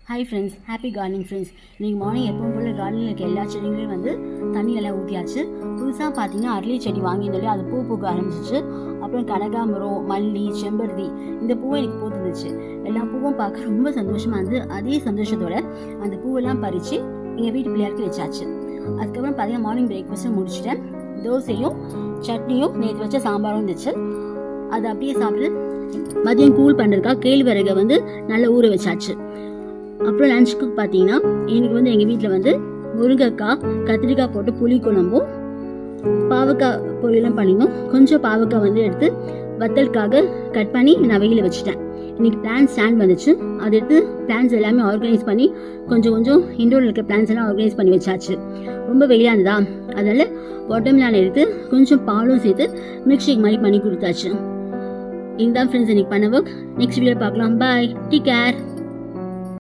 Hi friends, happy gardening friends. இன்றைக்கி morning எப்பவும் போல் கார்டனில் இருக்க எல்லா செடிகளையும் வந்து தண்ணியெல்லாம் ஊற்றியாச்சு. புதுசாக பார்த்தீங்கன்னா அரளி செடி வாங்கியிருந்தாலே அது பூ பூக்க ஆரம்பிச்சிச்சு. அப்புறம் கனகாம்பரம், மல்லி, செம்பருத்தி இந்த பூவை எனக்கு பூத்துருந்துச்சு. எல்லா பூவும் பார்க்க ரொம்ப சந்தோஷமாக இருந்து அதே சந்தோஷத்தோட அந்த பூவெல்லாம் பறித்து எங்கள் வீட்டு பிள்ளையாருக்கு வச்சாச்சு. அதுக்கப்புறம் பார்த்தீங்கன்னா மார்னிங் பிரேக்ஃபாஸ்ட்டை முடிச்சுட்டேன். தோசையும் சட்னியும் நேற்று வச்ச சாம்பாரும் இருந்துச்சு. அதை அப்படியே சாப்பிட்டு மதியம் கூல் பண்ணுறதுக்காக கேழ்வரகை வந்து நல்லா ஊற வச்சாச்சு. அப்புறம் லஞ்சுக்கு பார்த்தீங்கன்னா எனக்கு வந்து எங்கள் வீட்டில் வந்து முருங்கைக்காய், கத்திரிக்காய் போட்டு புளி குழம்பும் பாவக்காய் பொரியலும் பண்ணினோம். கொஞ்சம் பாவக்காய் வந்து எடுத்து வத்தலுக்காக கட் பண்ணி நான் வெயில வச்சுட்டேன். இன்னைக்கு பிளான்ஸ் ஸ்டாண்ட் வந்துச்சு. அதை எடுத்து பிளான்ஸ் எல்லாமே ஆர்கனைஸ் பண்ணி கொஞ்சம் கொஞ்சம் இண்டோரில் இருக்க பிளான்ஸ் எல்லாம் ஆர்கனைஸ் பண்ணி வச்சாச்சு. ரொம்ப வெயிலாக இருந்ததா, அதனால வாட்டர்மெலன் எடுத்து கொஞ்சம் பாலும் சேர்த்து மில்க் ஷேக் மாதிரி பண்ணி கொடுத்தாச்சு. இதுதான் ஃப்ரெண்ட்ஸ் இன்னைக்கு பண்ண ஒர்க். நெக்ஸ்ட் வீடியோ பார்க்கலாம். பாய், டேக் கேர்.